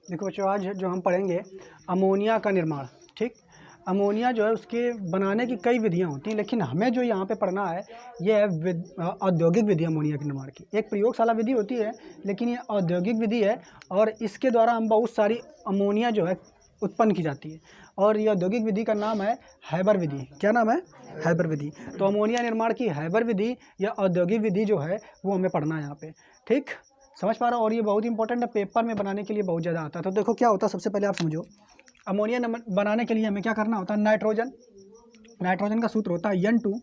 देखो बच्चों, आज जो हम पढ़ेंगे अमोनिया का निर्माण। ठीक, अमोनिया जो है उसके बनाने की कई विधियां होती हैं, लेकिन हमें जो यहाँ पे पढ़ना है ये है औद्योगिक विधि अमोनिया के निर्माण की। एक प्रयोगशाला विधि होती है, लेकिन ये औद्योगिक विधि है और इसके द्वारा हम बहुत सारी अमोनिया जो है उत्पन्न की जाती है। और ये औद्योगिक विधि का नाम है हैबर विधि। क्या नाम है? हैबर विधि। तो अमोनिया निर्माण की हैबर विधि या औद्योगिक विधि जो है वो हमें पढ़ना है यहाँ पे। ठीक, समझ पा रहे हो? और ये बहुत इंपॉर्टेंट है, पेपर में बनाने के लिए बहुत ज़्यादा आता है। तो देखो क्या होता है, सबसे पहले आप समझो, अमोनिया बनाने के लिए हमें क्या करना होता है? नाइट्रोजन का सूत्र होता है N2।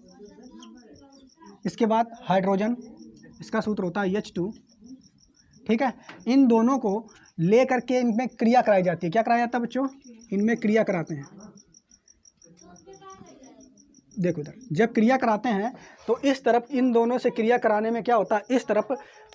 इसके बाद हाइड्रोजन, इसका सूत्र होता है H2। ठीक है, इन दोनों को ले करके इनमें क्रिया कराई जाती है। क्या कराया जाता है बच्चों? इनमें क्रिया कराते हैं। देखो इधर, जब क्रिया कराते हैं तो इस तरफ इन दोनों से क्रिया कराने में क्या होता है, इस तरफ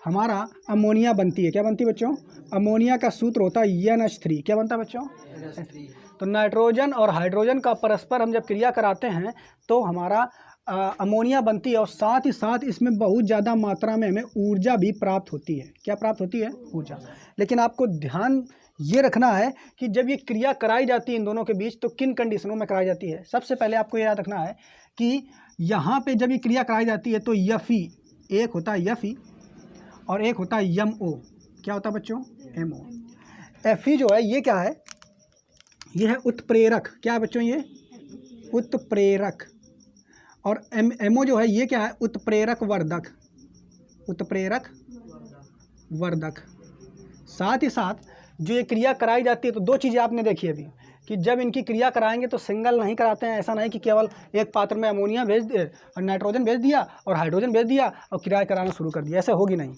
हमारा अमोनिया बनती है। क्या बनती है बच्चों? अमोनिया का सूत्र होता है NH3। क्या बनता है बच्चों? NH3। तो नाइट्रोजन और हाइड्रोजन का परस्पर हम जब क्रिया कराते हैं तो हमारा अमोनिया बनती है, और साथ ही साथ इसमें बहुत ज़्यादा मात्रा में हमें ऊर्जा भी प्राप्त होती है। क्या प्राप्त होती है? ऊर्जा। लेकिन आपको ध्यान ये रखना है कि जब ये क्रिया कराई जाती है इन दोनों के बीच, तो किन कंडीशनों में कराई जाती है। सबसे पहले आपको याद रखना है कि यहाँ पे जब ये क्रिया कराई जाती है तो Fe, एक होता है Fe और एक होता है MO। क्या होता है बच्चों? MO। Fe जो है ये क्या है? ये है उत्प्रेरक। क्या है बच्चों? ये उत्प्रेरक। और MO जो है ये क्या है? उत्प्रेरक वर्धक। उत्प्रेरक वर्धक। साथ ही साथ जो ये क्रिया कराई जाती है, तो दो चीज़ें आपने देखी अभी कि जब इनकी क्रिया कराएंगे तो सिंगल नहीं कराते हैं। ऐसा नहीं कि केवल एक पात्र में अमोनिया भेज दिए और नाइट्रोजन भेज दिया और हाइड्रोजन भेज दिया और क्रिया कराना शुरू कर दिया, ऐसे होगी नहीं।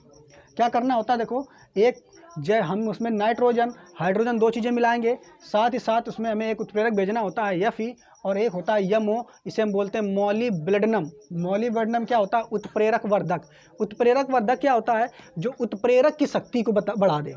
क्या करना होता है? देखो, एक जब हम उसमें नाइट्रोजन हाइड्रोजन दो चीज़ें मिलाएंगे, साथ ही साथ उसमें हमें एक उत्प्रेरक भेजना होता है Fe और एक होता है MO। इसे हम बोलते हैं मॉलिब्डेनम। मॉलिब्डेनम क्या होता है? उत्प्रेरक वर्धक। उत्प्रेरक वर्धक क्या होता है? जो उत्प्रेरक की शक्ति को बढ़ा दे।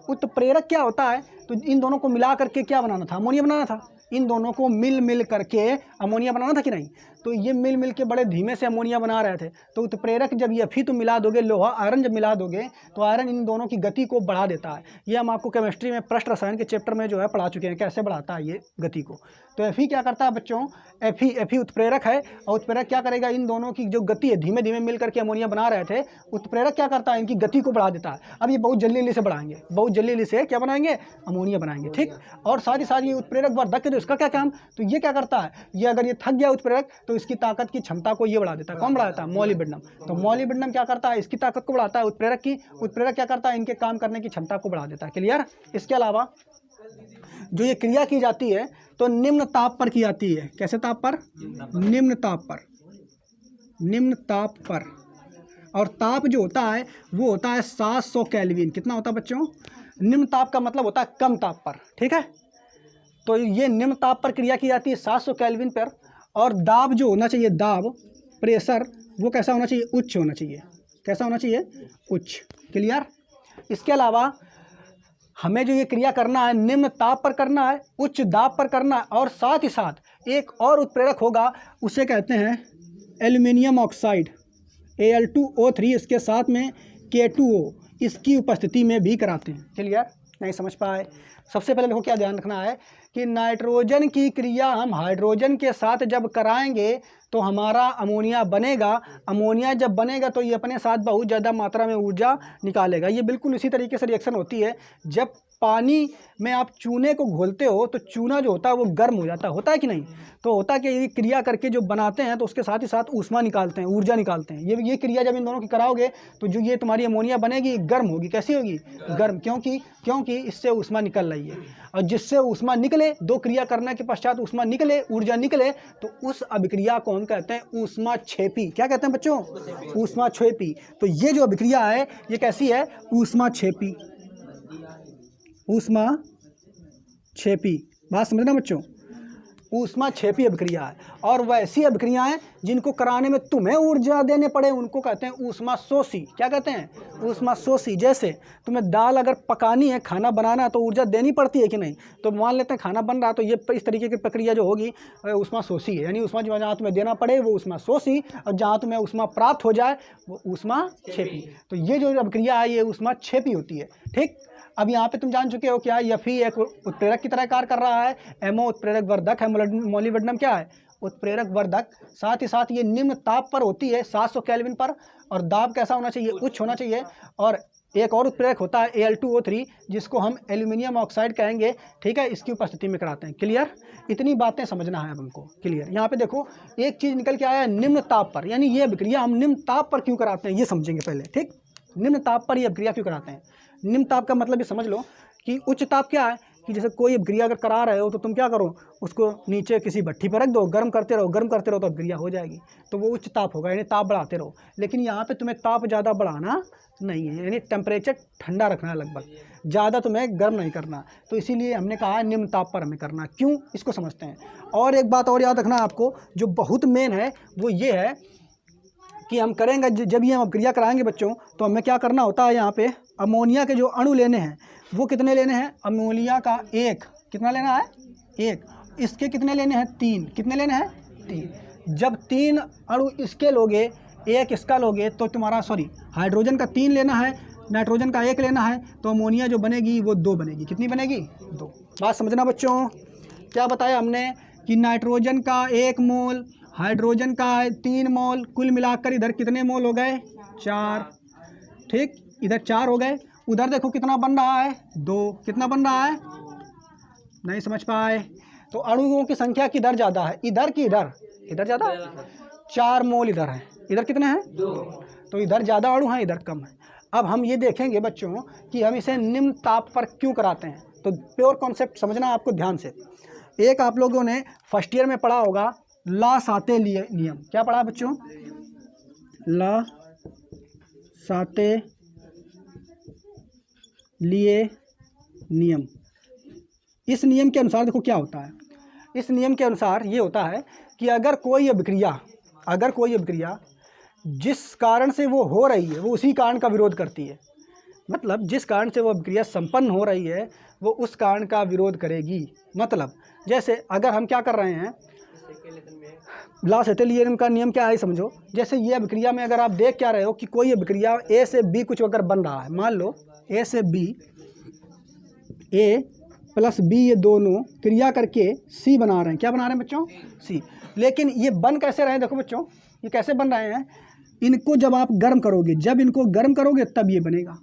उत्प्रेरक क्या होता है? तो इन दोनों को मिला करके क्या बनाना था? अमोनिया बनाना था। इन दोनों को मिल करके अमोनिया बनाना था कि नहीं? तो ये मिल के बड़े धीमे से अमोनिया बना रहे थे। तो उत्प्रेरक जब Fe तो मिला दोगे, लोहा आयरन जब मिला दोगे तो आयरन इन दोनों की गति को बढ़ा देता है। ये हम आपको केमिस्ट्री में पृष्ठ रसायन के चैप्टर में जो है पढ़ा चुके हैं, कैसे बढ़ाता है ये गति को। तो Fe क्या करता है बच्चों? Fe उत्प्रेरक है, और उत्प्रेरक क्या करेगा? इन दोनों की जो गति है, धीमे धीमे मिल करके अमोनिया बना रहे थे, उत्प्रेरक क्या करता है? इनकी गति को बढ़ा देता है। अब ये बहुत जल्दी से बढ़ाएंगे, बहुत जल्दी से क्या बनाएंगे? अमोनिया बनाएंगे। ठीक, और साथ ही साथ ये उत्प्रेरक वर्धक है, तो इसका क्या काम? तो ये क्या करता है? ये अगर ये थक गया उत्प्रेरक तो इसकी ताकत की क्षमता को ये बढ़ा देता है। कौन बढ़ा देता है? मॉलिब्डेनम। तो मॉलिब्डेनम क्या करता है? इसकी ताकत को बढ़ाता है उत्प्रेरक की। उत्प्रेरक क्या करता है? इनके काम करने की क्षमता को बढ़ा देता है। क्लियर? इसके अलावा जो ये क्रिया की जाती है तो निम्न ताप पर की जाती है। कैसे ताप पर? निम्न ताप पर। निम्न ताप पर। और ताप जो होता है वो होता है 700 केल्विन। कितना होता है बच्चों? निम्न ताप का मतलब होता है कम ताप पर। ठीक है, तो ये निम्न ताप पर क्रिया की जाती है 700 केल्विन पर। और दाब जो होना चाहिए, दाब, प्रेशर, वो कैसा होना चाहिए? उच्च होना चाहिए। कैसा होना चाहिए? उच्च। क्लियर? इसके अलावा हमें जो ये क्रिया करना है निम्न ताप पर करना है, उच्च दाब पर करना है, और साथ ही साथ एक और उत्प्रेरक होगा, उसे कहते हैं एल्युमिनियम ऑक्साइड Al2O3। इसके साथ में K2O, इसकी उपस्थिति में भी कराते हैं। क्लियर? नहीं समझ पाए? सबसे पहले देखो क्या ध्यान रखना है कि नाइट्रोजन की क्रिया हम हाइड्रोजन के साथ जब कराएंगे तो हमारा अमोनिया बनेगा। अमोनिया जब बनेगा तो ये अपने साथ बहुत ज़्यादा मात्रा में ऊर्जा निकालेगा। ये बिल्कुल इसी तरीके से रिएक्शन होती है जब पानी में आप चूने को घोलते हो तो चूना जो होता है वो गर्म हो जाता है। होता है कि नहीं? तो होता है कि ये क्रिया करके जो बनाते हैं तो उसके साथ ही साथ ऊष्मा निकालते हैं, ऊर्जा निकालते हैं। ये क्रिया जब इन दोनों की कराओगे तो जो ये तुम्हारी अमोनिया बनेगी गर्म होगी। कैसी होगी? गर्म। क्योंकि इससे ऊष्मा निकल रही है, और जिससे ऊष्मा निकले, दो क्रिया करने के पश्चात ऊष्मा निकले, ऊर्जा निकले, तो उस अभिक्रिया को हम कहते हैं ऊष्माक्षेपी। क्या कहते हैं बच्चों? ऊष्माक्षेपी। तो ये जो अभिक्रिया है ये कैसी है? ऊष्माक्षेपी। ऊष्माक्षेपी। बात समझना बच्चों, ऊष्माक्षेपी अभिक्रिया है। और वैसी अभिक्रियाएं जिनको कराने में तुम्हें ऊर्जा देने पड़े उनको कहते हैं ऊष्माशोषी। क्या कहते हैं? ऊष्माशोषी। जैसे तुम्हें दाल अगर पकानी है, खाना बनाना है, तो ऊर्जा देनी पड़ती है कि नहीं? तो मान लेते हैं खाना बन रहा है, तो ये इस तरीके की प्रक्रिया जो होगी ऊष्माशोषी है। यानी ऊष्मा जहाँ तुम्हें देना पड़े वो ऊष्माशोषी, और जहाँ तुम्हें ऊष्मा प्राप्त हो जाए वो ऊष्माक्षेपी। तो ये जो अभिक्रिया है ये ऊष्माक्षेपी होती है। ठीक, अब यहाँ पे तुम जान चुके हो क्या, Fe एक उत्प्रेरक की तरह कार्य कर रहा है, MO उत्प्रेरक वर्धक है, मोलिब्डेनम क्या है, उत्प्रेरक वर्धक। साथ ही साथ ये निम्न ताप पर होती है 700 केल्विन पर, और दाब कैसा होना चाहिए, उच्च होना चाहिए। और एक और उत्प्रेरक होता है Al2O3 जिसको हम एल्यूमिनियम ऑक्साइड कहेंगे, ठीक है, इसकी उपस्थिति में कराते हैं। क्लियर, इतनी बातें समझना है अब हमको। क्लियर, यहाँ पे देखो एक चीज़ निकल के आया है निम्न ताप पर, यानी ये अभिक्रिया हम निम्न ताप पर क्यों कराते हैं ये समझेंगे पहले। ठीक, निम्न ताप पर ये अभिक्रिया क्यों कराते हैं। निम्न ताप का मतलब ये समझ लो कि उच्च ताप क्या है कि जैसे कोई अभिक्रिया अगर करा रहे हो तो तुम क्या करो, उसको नीचे किसी भट्ठी पर रख दो, गर्म करते रहो तो अभिक्रिया हो जाएगी, तो वो उच्च ताप होगा, यानी ताप बढ़ाते रहो। लेकिन यहाँ पे तुम्हें ताप ज़्यादा बढ़ाना नहीं है, यानी टेम्परेचर ठंडा रखना है, लगभग ज़्यादा तुम्हें गर्म नहीं करना। तो इसीलिए हमने कहा है निम्न ताप पर हमें करना, क्यों, इसको समझते हैं। और एक बात और याद रखना आपको, जो बहुत मेन है वो ये है कि हम करेंगे जब ये हम अभिक्रिया कराएंगे बच्चों, तो हमें क्या करना होता है, यहाँ पे अमोनिया के जो अणु लेने हैं वो कितने लेने हैं, अमोनिया का एक, कितना लेना है, एक, इसके कितने लेने हैं, 3, कितने लेने हैं, 3। जब 3 अणु इसके लोगे, एक इसका लोगे, तो तुम्हारा हाइड्रोजन का 3 लेना है, नाइट्रोजन का 1 लेना है, तो अमोनिया जो बनेगी वो 2 बनेगी। कितनी बनेगी, 2। बात समझना बच्चों, क्या बताया हमने कि नाइट्रोजन का 1 मोल, हाइड्रोजन का 3 मोल, कुल मिलाकर इधर कितने मोल हो गए, 4। ठीक, इधर 4 हो गए, उधर देखो कितना बन रहा है, 2। कितना बन रहा है, नहीं समझ पाए। तो अणुओं की संख्या किधर ज़्यादा है, इधर की इधर, इधर ज़्यादा, 4 मोल इधर है, इधर कितने हैं, 2। तो इधर ज़्यादा अणु हैं, इधर कम है। अब हम ये देखेंगे बच्चों कि हम इसे निम्न ताप पर क्यों कराते हैं। तो प्योर कॉन्सेप्ट समझना आपको ध्यान से। एक आप लोगों ने फर्स्ट ईयर में पढ़ा होगा ला साते लिए नियम, क्या पढ़ा बच्चों, ला साते लिए नियम। इस नियम के अनुसार देखो क्या होता है, इस नियम के अनुसार ये होता है कि अगर कोई अभिक्रिया जिस कारण से वो हो रही है वो उसी कारण का विरोध करती है, मतलब जिस कारण से वो अभिक्रिया संपन्न हो रही है वो उस कारण का विरोध करेगी। मतलब जैसे अगर हम क्या कर रहे हैं, ला साते लिए नियम का नियम क्या है समझो। जैसे ये अभिक्रिया में अगर आप देख क्या रहे हो कि कोई अभिक्रिया ए से बी कुछ अगर बन रहा है, मान लो ए से बी, ए प्लस बी, ये दोनों क्रिया करके सी बना रहे हैं, क्या बना रहे हैं बच्चों, सी। लेकिन ये बन कैसे रहे हैं, देखो बच्चों ये कैसे बन रहे हैं, इनको जब आप गर्म करोगे, जब इनको गर्म करोगे तब ये बनेगा।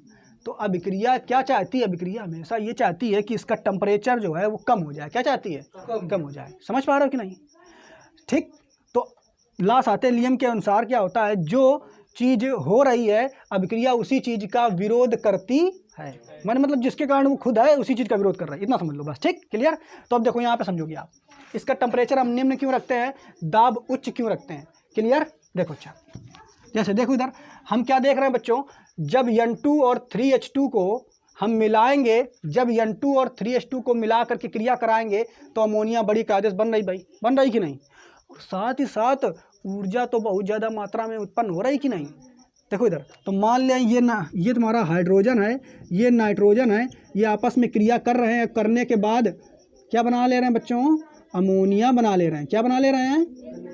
तो अभिक्रिया क्या चाहती है, अभिक्रिया हमेशा ये चाहती है कि इसका टेम्परेचर जो है वो कम हो जाए। क्या चाहती है, कम हो जाए। समझ पा रहे हो कि नहीं। ठीक, तो ला साते नियम के अनुसार क्या होता है, जो चीज़ हो रही है अभिक्रिया उसी चीज़ का विरोध करती है, मतलब जिसके कारण वो खुद है उसी चीज़ का विरोध कर रहा है, इतना समझ लो बस। ठीक, क्लियर। तो अब देखो यहाँ पे समझोगे आप, इसका टेम्परेचर हम निम्न क्यों रखते हैं, दाब उच्च क्यों रखते हैं। क्लियर, देखो अच्छा, जैसे देखो इधर हम क्या देख रहे हैं बच्चों, जब N2 और 3H2 को हम मिलाएंगे, जब N2 और 3H2 को मिला करके क्रिया कराएंगे तो अमोनिया बड़ी कायदे से बन रही, भाई बन रही कि नहीं। और साथ ही साथ ऊर्जा तो बहुत ज़्यादा मात्रा में उत्पन्न हो रही कि नहीं। देखो इधर, तो मान लें ये तुम्हारा हाइड्रोजन है, ये नाइट्रोजन है, ये आपस में क्रिया कर रहे हैं, करने के बाद क्या बना ले रहे हैं बच्चों, अमोनिया बना ले रहे हैं। क्या बना ले रहे हैं,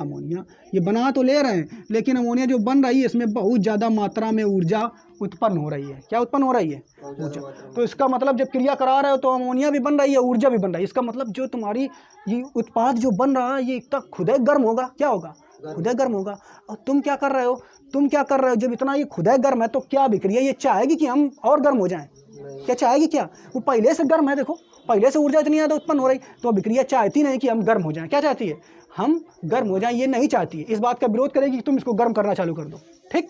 अमोनिया। ये बना तो ले रहे हैं लेकिन अमोनिया जो बन रही है इसमें बहुत ज़्यादा मात्रा में ऊर्जा उत्पन्न हो रही है। क्या उत्पन्न हो रही है, ऊर्जा। तो इसका मतलब जब क्रिया करा रहे हो तो अमोनिया भी बन रही है, ऊर्जा भी बन रही है। इसका मतलब जो तुम्हारी ये उत्पाद जो बन रहा है ये इतना खुद गर्म होगा, क्या होगा, खुद गर्म होगा। और तुम क्या कर रहे हो, जब इतना ये खुद गर्म है तो क्या अभिक्रिया ये चाहेगी कि हम और गर्म हो जाएं, क्या चाहेगी, क्या वो पहले से गर्म है। देखो पहले से ऊर्जा इतनी ज़्यादा उत्पन्न हो रही, तो अभिक्रिया चाहती नहीं कि हम गर्म हो जाएं। क्या चाहती है, हम गर्म हो जाएं, ये नहीं चाहती है। इस बात का विरोध करेगी कि तुम इसको गर्म करना चालू कर दो। ठीक,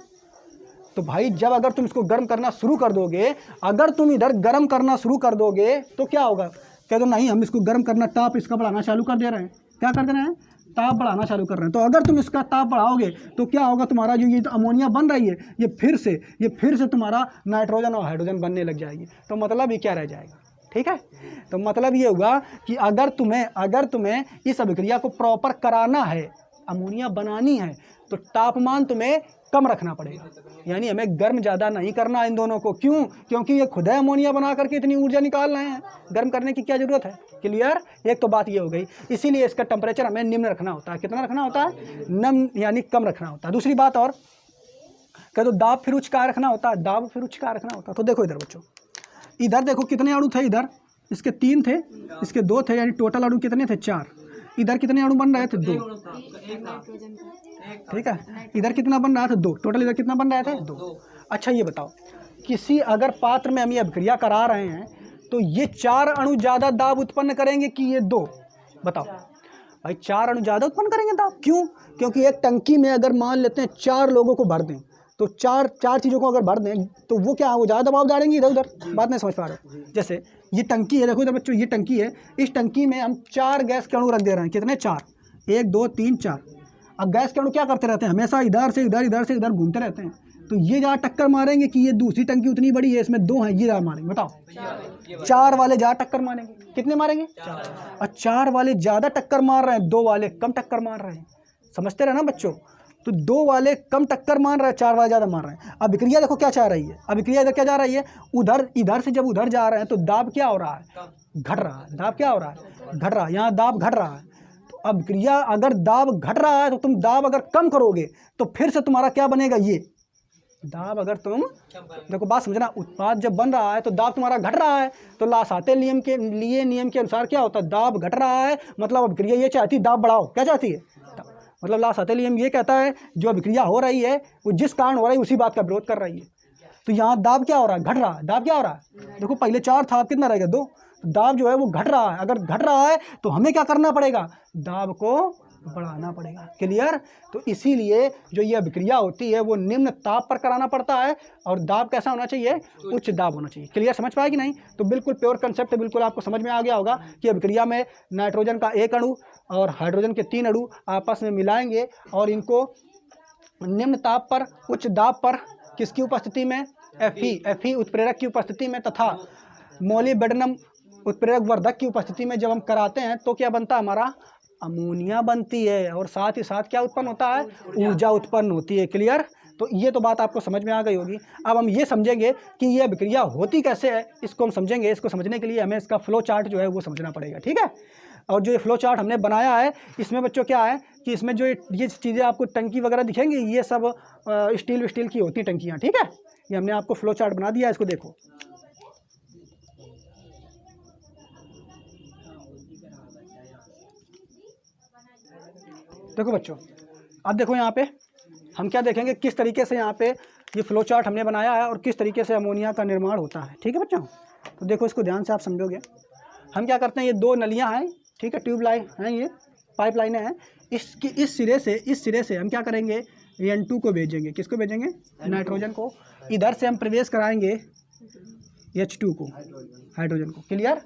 तो भाई जब अगर तुम इसको गर्म करना शुरू कर दोगे, अगर तुम इधर गर्म करना शुरू कर दोगे तो क्या होगा, कह दो नहीं हम इसको गर्म करना, ताप इसका बढ़ाना चालू कर दे रहे हैं। क्या कर दे रहे हैं, ताप बढ़ाना चालू कर रहे हैं। तो अगर तुम इसका ताप बढ़ाओगे तो क्या होगा, तुम्हारा जो ये अमोनिया बन रही है ये फिर से तुम्हारा नाइट्रोजन और हाइड्रोजन बनने लग जाएगी। तो मतलब ये क्या रह जाएगा। ठीक है, तो मतलब ये हुआ कि अगर तुम्हें इस अभिक्रिया को प्रॉपर कराना है, अमोनिया बनानी है, तो तापमान तुम्हें कम रखना पड़ेगा। यानी हमें गर्म ज़्यादा नहीं करना इन दोनों को। क्यों, क्योंकि ये खुद है अमोनिया बना करके इतनी ऊर्जा निकाल रहे हैं, गर्म करने की क्या ज़रूरत है। क्लियर, एक तो बात ये हो गई। इसीलिए इसका टेम्परेचर हमें निम्न रखना होता है। कितना रखना होता है, निम्न यानी कम रखना होता है। दूसरी बात और कह दो दाब फिर उच्च का रखना होता है, दाब फिर उच्च का रखना होता है। तो देखो इधर बच्चों, इधर देखो कितने अणु थे, इधर इसके 3 थे, इसके 2 थे, यानी टोटल अणु कितने थे 4। इधर कितने अणु बन रहे थे 2, ठीक है। इधर कितना बन रहा था 2, टोटल इधर कितना बन रहा था 2। अच्छा ये बताओ, किसी अगर पात्र में हम ये अभिक्रिया करा रहे हैं तो ये 4 अणु ज़्यादा दाब उत्पन्न करेंगे कि ये 2? बताओ भाई, 4 अणु ज़्यादा उत्पन्न करेंगे दाब। क्यों? क्योंकि एक टंकी में अगर मान लेते हैं 4 लोगों को भर दें, तो चार चीज़ों को अगर भर दें तो वो क्या, वो ज़्यादा दबाव डालेंगे इधर उधर। बात नहीं समझ पा रहे? जैसे ये टंकी है, देखो इधर बच्चों, ये टंकी है, इस टंकी में हम 4 गैस के अणु रख दे रहे हैं। कितने? 4, 1 2 3 4। अब गैस के अणु क्या करते रहते हैं, हमेशा इधर से इधर, इधर से इधर घूमते रहते हैं। तो ये ज़्यादा टक्कर मारेंगे कि ये दूसरी टंकी उतनी बड़ी है, इसमें 2 हैं, ये ज़्यादा मारेंगे? बताओ। 4 वाले ज़्यादा टक्कर मारेंगे। कितने मारेंगे? 4। और 4 वाले ज़्यादा टक्कर मार रहे हैं, 2 वाले कम टक्कर मार रहे हैं। समझते रहे ना बच्चों? तो 2 वाले कम टक्कर मार रहे हैं, 4 वाले ज़्यादा मार रहे हैं। अब अभिक्रिया देखो क्या चाह रही है, अभिक्रिया इधर क्या जा रही है, उधर, इधर से जब उधर जा रहे हैं तो दाब क्या हो रहा है, घट रहा है। दाब क्या हो रहा है, घट रहा है। यहाँ दाब घट रहा है। तो अभिक्रिया अगर दाब घट रहा है तो तुम दाब अगर कम करोगे तो फिर से तुम्हारा क्या बनेगा, ये दाब अगर तुम, देखो बात समझना, उत्पाद जब बन रहा है तो दाब तुम्हारा घट रहा है, तो लासाते नियम के अनुसार क्या होता है, दाब घट रहा है, मतलब अभिक्रिया ये चाहती है दाब बढ़ाओ। क्या चाहती है, मतलब लासाते नियम ये कहता है जो अभिक्रिया हो रही है वो जिस कारण हो रही है उसी बात का विरोध कर रही है। तो यहाँ दाब क्या हो रहा है, घट रहा है। दाब क्या हो रहा है, देखो पहले 4 था, अब कितना रहेगा 2। तो दाब जो है वो घट रहा है। अगर घट रहा है तो हमें क्या करना पड़ेगा, दाब को बढ़ाना पड़ेगा। क्लियर? तो इसीलिए जो ये अभिक्रिया होती है वो निम्न ताप पर कराना पड़ता है, और दाब कैसा होना चाहिए, उच्च दाब होना चाहिए। क्लियर? समझ पाए कि नहीं? तो बिल्कुल प्योर कंसेप्ट बिल्कुल आपको समझ में आ गया होगा कि अभिक्रिया में नाइट्रोजन का 1 अणु और हाइड्रोजन के 3 अणु आपस में मिलाएंगे और इनको निम्न ताप पर, उच्च दाब पर, किसकी उपस्थिति में, Fe उत्प्रेरक की उपस्थिति में तथा मोलिब्डेनम उत्प्रेरक वर्धक की उपस्थिति में जब हम कराते हैं तो क्या बनता है, हमारा अमोनिया बनती है, और साथ ही साथ क्या उत्पन्न होता है, ऊर्जा उत्पन्न होती है। क्लियर? तो ये तो बात आपको समझ में आ गई होगी। अब हम ये समझेंगे कि ये अभिक्रिया होती कैसे है, इसको हम समझेंगे। इसको समझने के लिए हमें इसका फ्लो चार्ट जो है वो समझना पड़ेगा, ठीक है। और जो ये फ्लो चार्ट हमने बनाया है इसमें बच्चों क्या है कि इसमें जो ये चीज़ें आपको टंकी वगैरह दिखेंगी, ये सब स्टील की होती टंकियाँ, ठीक है। ये हमने आपको फ्लो चार्ट बना दिया है, इसको देखो। देखो बच्चों, अब देखो यहाँ पे हम क्या देखेंगे, किस तरीके से यहाँ पे ये फ्लो चार्ट हमने बनाया है और किस तरीके से अमोनिया का निर्माण होता है, ठीक है बच्चों। तो देखो इसको ध्यान से आप समझोगे। हम क्या करते हैं, ये 2 नलियाँ हैं, ठीक है, ट्यूब लाइन हैं, ये पाइप लाइनें हैं। इसकी इस सिरे से हम क्या करेंगे, N2 को भेजेंगे। किसको भेजेंगे, नाइट्रोजन को। इधर से हम प्रवेश कराएंगे H2 को, हाइड्रोजन को। क्लियर?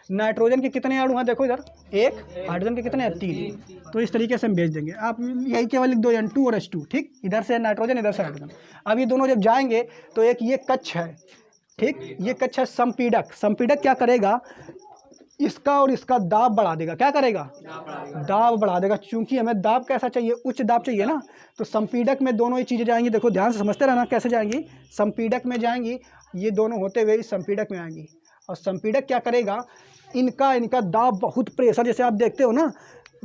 नाइट्रोजन के कितने अणु हैं, देखो इधर 1, हाइड्रोजन के कितने हैं, 3। तो इस तरीके से हम भेज देंगे। आप यही केवल लिख दो N2 और H2, ठीक। इधर से नाइट्रोजन, इधर से हाइड्रोजन। अब ये दोनों जब जाएंगे तो एक ये कक्ष है, ठीक, ये कक्ष है संपीडक। संपीडक क्या करेगा, इसका और इसका दाब बढ़ा देगा। क्या करेगा, दाब बढ़ा देगा। चूंकि हमें दाब कैसा चाहिए, उच्च दाब चाहिए ना, तो संपीडक में दोनों ही चीज़ें जाएंगी। देखो ध्यान से समझते रहना कैसे जाएंगी। संपीडक में जाएंगी, ये दोनों होते हुए इस संपीडक में आएंगी, और संपीडक क्या करेगा, इनका दाब बहुत प्रेशर, जैसे आप देखते हो ना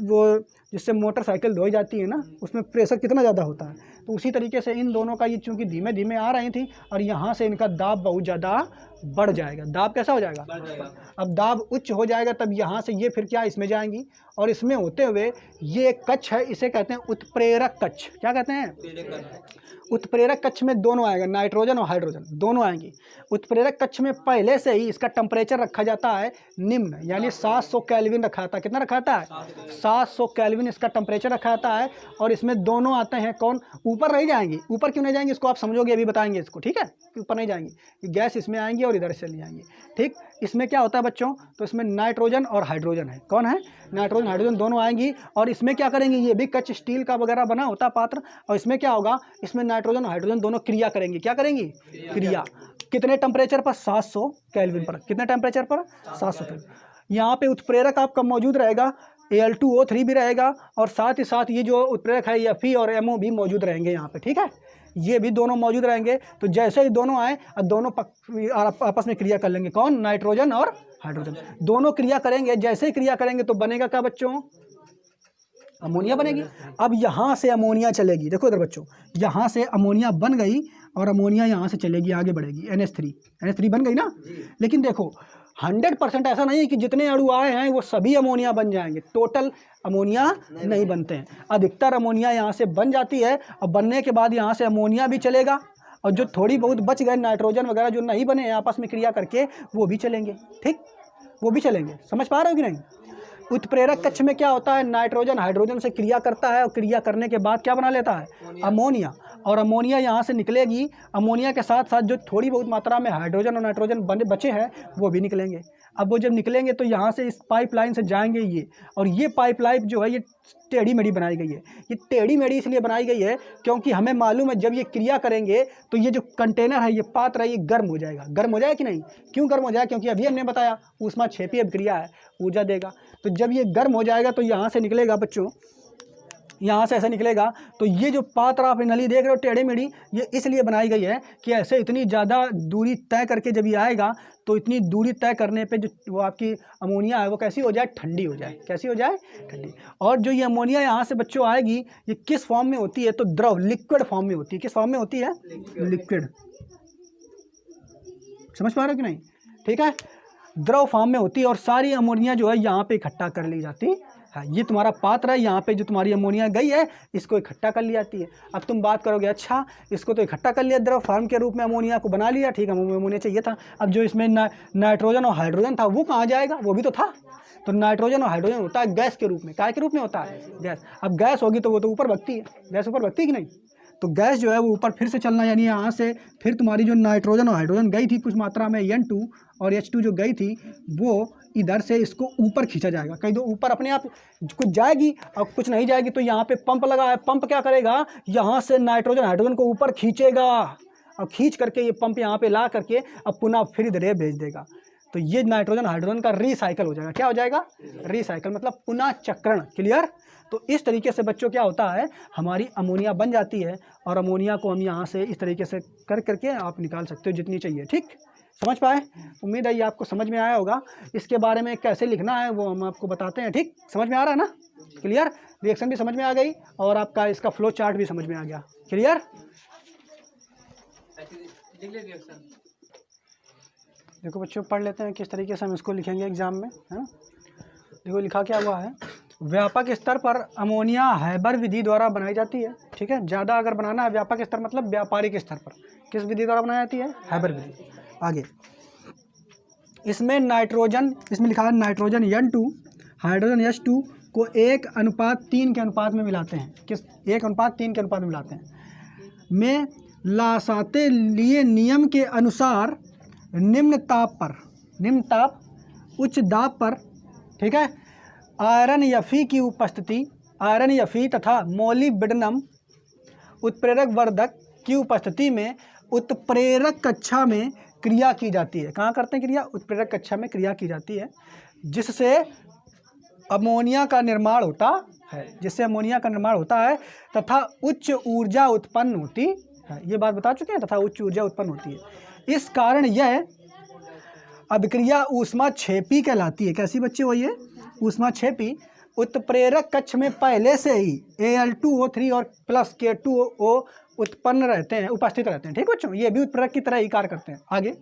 वो जिससे मोटरसाइकिल धोई जाती है ना, उसमें प्रेशर कितना ज़्यादा होता है, तो उसी तरीके से इन दोनों का ये चूँकि धीमे धीमे आ रही थी और यहाँ से इनका दाब बहुत ज़्यादा बढ़ जाएगा। दाब कैसा हो जाएगा, अब दाब उच्च हो जाएगा, तब यहाँ से ये फिर क्या इसमें जाएंगी, और इसमें होते हुए ये एक कक्ष है, इसे कहते हैं उत्प्रेरक कक्ष। क्या कहते हैं, उत्प्रेरक कक्ष में दोनों आएगा, नाइट्रोजन और हाइड्रोजन दोनों आएंगी। उत्प्रेरक कक्ष में पहले से ही इसका टेम्परेचर रखा जाता है निम्न, यानी 700 केल्विन रखा जाता है। कितना रखा जाता है, 700 केल्विन इसका टेम्परेचर रखा जाता है। और इसमें दोनों आते हैं कौन, ऊपर नहीं जाएंगी। ऊपर क्यों नहीं जाएंगे इसको आप समझोगे, अभी बताएंगे इसको, ठीक है। ऊपर नहीं जाएंगी, गैस इसमें आएंगी और इधर से चली जाएंगी, ठीक। इसमें क्या होता है बच्चों, तो इसमें नाइट्रोजन और हाइड्रोजन है। कौन है, नाइट्रोजन हाइड्रोजन दोनों आएंगी। और इसमें क्या करेंगे, ये भी कच्च स्टील का वगैरह बना होता है पात्र, और इसमें क्या होगा, इसमें नाइट्रोजन और हाइड्रोजन दोनों क्रिया करेंगे। क्या करेंगी, क्रिया। कितने टेम्परेचर पर, 700 केल्विन पर। कितने टेम्परेचर पर, 700 केल्विन। यहाँ पे उत्प्रेरक आपका मौजूद रहेगा, Al2O3 भी रहेगा, और साथ ही साथ ये जो उत्प्रेरक है Fe और MO भी मौजूद रहेंगे यहाँ पे, ठीक है। ये भी दोनों मौजूद रहेंगे। तो जैसे ही दोनों आए और दोनों आपस में क्रिया कर लेंगे, कौन, नाइट्रोजन और हाइड्रोजन दोनों क्रिया करेंगे। जैसे ही क्रिया करेंगे तो बनेगा क्या बच्चों, अमोनिया बनेगी। अब यहाँ से अमोनिया चलेगी, देखो इधर बच्चों, यहाँ से अमोनिया बन गई और अमोनिया यहाँ से चलेगी, आगे बढ़ेगी, NH3 बन गई ना। लेकिन देखो 100% ऐसा नहीं है कि जितने अणु आए हैं वो सभी अमोनिया बन जाएंगे, टोटल अमोनिया नहीं बनते हैं। अधिकतर अमोनिया यहाँ से बन जाती है और बनने के बाद यहाँ से अमोनिया भी चलेगा, और जो थोड़ी बहुत बच गए नाइट्रोजन वगैरह जो नहीं बने आपस में क्रिया करके वो भी चलेंगे, ठीक, वो भी चलेंगे। समझ पा रहे हो कि नहीं। उत्प्रेरक कक्ष में क्या होता है, नाइट्रोजन हाइड्रोजन से क्रिया करता है और क्रिया करने के बाद क्या बना लेता है, अमोनिया। और अमोनिया यहाँ से निकलेगी, अमोनिया के साथ साथ जो थोड़ी बहुत मात्रा में हाइड्रोजन और नाइट्रोजन बचे हैं वो भी निकलेंगे। अब वो जब निकलेंगे तो यहाँ से इस पाइपलाइन से जाएंगे ये, और ये पाइपलाइन जो है ये टेढ़ी मेढ़ी बनाई गई है। ये टेढ़ी मेढ़ी इसलिए बनाई गई है क्योंकि हमें मालूम है जब ये क्रिया करेंगे तो ये जो कंटेनर है, ये पात्र है, ये गर्म हो जाएगा। गर्म हो जाएगा कि नहीं, क्यों गर्म हो जाएगा, क्योंकि अभी हमने बताया ऊष्माक्षेपीय अभिक्रिया है, ऊर्जा देगा। तो जब ये गर्म हो जाएगा तो यहाँ से निकलेगा बच्चों, यहाँ से ऐसा निकलेगा। तो ये जो पात्र आप नली देख रहे हो टेढ़ी मेढ़ी, ये इसलिए बनाई गई है कि ऐसे इतनी ज़्यादा दूरी तय करके जब ये आएगा तो इतनी दूरी तय करने पे जो वो आपकी अमोनिया है वो कैसी हो जाए, ठंडी हो जाए। कैसी हो जाए, ठंडी। और जो ये अमोनिया यहाँ से बच्चों आएगी, ये किस फॉर्म में होती है, तो द्रव, लिक्विड फॉर्म में होती है। किस फॉर्म में होती है, लिक्विड। समझ पा रहे हो कि नहीं, ठीक है, द्रव फॉर्म में होती है। और सारी अमोनिया जो है यहाँ पे इकट्ठा कर ली जाती है। ये तुम्हारा पात्र है, यहाँ पे जो तुम्हारी अमोनिया गई है इसको इकट्ठा कर ली जाती है। अब तुम बात करोगे अच्छा इसको तो इकट्ठा कर लिया द्रव फॉर्म के रूप में, अमोनिया को बना लिया, ठीक है, अमोनिया चाहिए था। अब जो इसमें नाइट्रोजन और हाइड्रोजन था वो कहाँ जाएगा, वो भी तो था। तो नाइट्रोजन और हाइड्रोजन होता है गैस के रूप में। काय के रूप में होता है, गैस। अब गैस होगी तो वो तो ऊपर भगती है, गैस ऊपर भगती है कि नहीं। तो गैस जो है वो ऊपर फिर से चलना, यानी यहाँ से फिर तुम्हारी जो नाइट्रोजन और हाइड्रोजन गई थी कुछ मात्रा में, N2 और H2 जो गई थी वो इधर से इसको ऊपर खींचा जाएगा। कहीं तो ऊपर अपने आप कुछ जाएगी और कुछ नहीं जाएगी, तो यहाँ पे पंप लगा है, पंप क्या करेगा, यहाँ से नाइट्रोजन हाइड्रोजन को ऊपर खींचेगा और खींच करके ये पंप यहाँ पे ला करके अब पुनः फिर इधर भेज देगा। तो ये नाइट्रोजन हाइड्रोजन का रिसाइकल हो जाएगा। क्या हो जाएगा, रिसाइकल, मतलब पुनः चक्रण। क्लियर। तो इस तरीके से बच्चों क्या होता है, हमारी अमोनिया बन जाती है और अमोनिया को हम यहाँ से इस तरीके से कर करके आप निकाल सकते हो जितनी चाहिए। ठीक, समझ पाए। उम्मीद है ये आपको समझ में आया होगा। इसके बारे में कैसे लिखना है वो हम आपको बताते हैं। ठीक, समझ में आ रहा है ना। क्लियर। रिएक्शन भी समझ में आ गई और आपका इसका फ्लो चार्ट भी समझ में आ गया। क्लियर। देखो बच्चों पढ़ लेते हैं किस तरीके से हम इसको लिखेंगे एग्जाम में, है ना। देखो लिखा क्या हुआ है, व्यापक स्तर पर अमोनिया हैबर विधि द्वारा बनाई जाती है। ठीक है, ज़्यादा अगर बनाना है व्यापक स्तर मतलब व्यापारिक स्तर पर, किस विधि द्वारा बनाई जाती है, हैबर विधि। आगे इसमें नाइट्रोजन, इसमें लिखा है नाइट्रोजन N2 हाइड्रोजन H2 को 1:3 के अनुपात में मिलाते हैं। किस 1:3 के अनुपात में मिलाते हैं। में लासाते लिए नियम के अनुसार निम्न ताप उच्च दाब पर, ठीक है, आयरन या फी की उपस्थिति, आयरन या फी तथा मोलिब्डेनम उत्प्रेरक वर्धक की उपस्थिति में उत्प्रेरक कक्षा में क्रिया की जाती है। कहाँ करते हैं क्रिया, उत्प्रेरक कक्षा में क्रिया की जाती है, जिससे अमोनिया का निर्माण होता है, जिससे अमोनिया का निर्माण होता है तथा उच्च ऊर्जा उत्पन्न होती है। ये बात बता चुके हैं, तथा उच्च ऊर्जा उत्पन्न होती है। इस कारण यह अभिक्रिया ऊष्माक्षेपी कहलाती है। कैसी बच्चे हो ये, ऊष्माक्षेपी। उत्प्रेरक कक्ष में पहले से ही Al2O3 और प्लस K2O उत्पन्न रहते हैं, उपस्थित रहते हैं। ठीक बच्चों, ये भी उत्प्रेरक की तरह ही कार्य करते हैं। आगे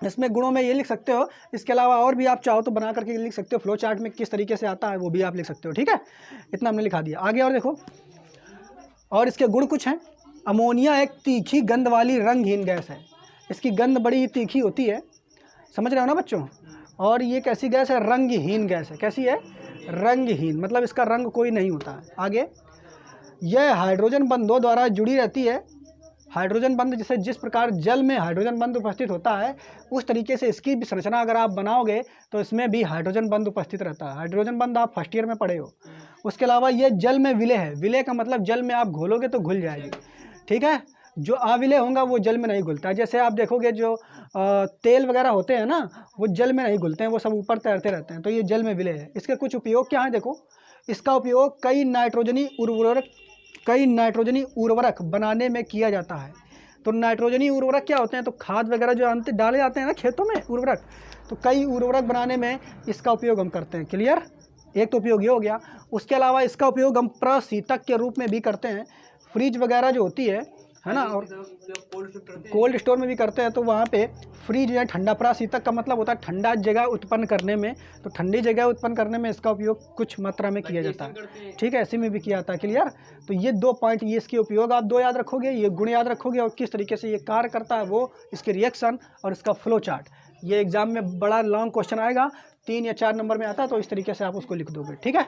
इसमें गुणों में ये लिख सकते हो, इसके अलावा और भी आप चाहो तो बना करके लिख सकते हो। फ्लो चार्ट में किस तरीके से आता है वो भी आप लिख सकते हो। ठीक है, इतना हमने लिखा दिया। आगे और देखो, और इसके गुण कुछ हैं। अमोनिया एक तीखी गंध वाली रंगहीन गैस है। इसकी गंध बड़ी ही तीखी होती है, समझ रहे हो ना बच्चों। और ये कैसी गैस है, रंगहीन गैस है। कैसी है, रंगहीन, मतलब इसका रंग कोई नहीं होता है। आगे यह हाइड्रोजन बंधों द्वारा जुड़ी रहती है। हाइड्रोजन बंध जैसे जिस प्रकार जल में हाइड्रोजन बंध उपस्थित होता है उस तरीके से इसकी भी संरचना अगर आप बनाओगे तो इसमें भी हाइड्रोजन बंध उपस्थित रहता है। हाइड्रोजन बंध आप फर्स्ट ईयर में पढ़े हो। उसके अलावा ये जल में विलय है। विलय का मतलब जल में आप घोलोगे तो घुल जाएगी। ठीक है, जो अविलय होगा वो जल में नहीं घुलता है। जैसे आप देखोगे जो तेल वगैरह होते हैं ना वो जल में नहीं घुलते हैं, वो सब ऊपर तैरते रहते हैं। तो ये जल में विलय है। इसके कुछ उपयोग क्या है, देखो इसका उपयोग कई नाइट्रोजनी उर्वरक बनाने में किया जाता है। तो नाइट्रोजनी उर्वरक क्या होते हैं, तो खाद वगैरह जो अंत डाले जाते हैं ना खेतों में उर्वरक, तो कई उर्वरक बनाने में इसका उपयोग हम करते हैं। क्लियर, एक तो उपयोग ये हो गया। उसके अलावा इसका उपयोग हम प्रशीतक के रूप में भी करते हैं। फ्रिज वगैरह जो होती है है ना। और कोल्ड स्टोर में भी करते हैं तो वहाँ पे फ्रीज या ठंडा प्राशीतक का मतलब होता है ठंडा जगह उत्पन्न करने में, तो ठंडी जगह उत्पन्न करने में इसका उपयोग कुछ मात्रा में किया जाता है, ठीक है, ऐसे में भी किया जाता है। क्लियर। तो ये 2 पॉइंट, ये इसके उपयोग आप 2 याद रखोगे, ये गुण याद रखोगे और किस तरीके से ये कार्य करता है वो, इसके रिएक्शन और इसका फ्लो चार्ट। ये एग्जाम में बड़ा लॉन्ग क्वेश्चन आएगा, 3 या 4 नंबर में आता है, तो इस तरीके से आप उसको लिख दोगे, ठीक है।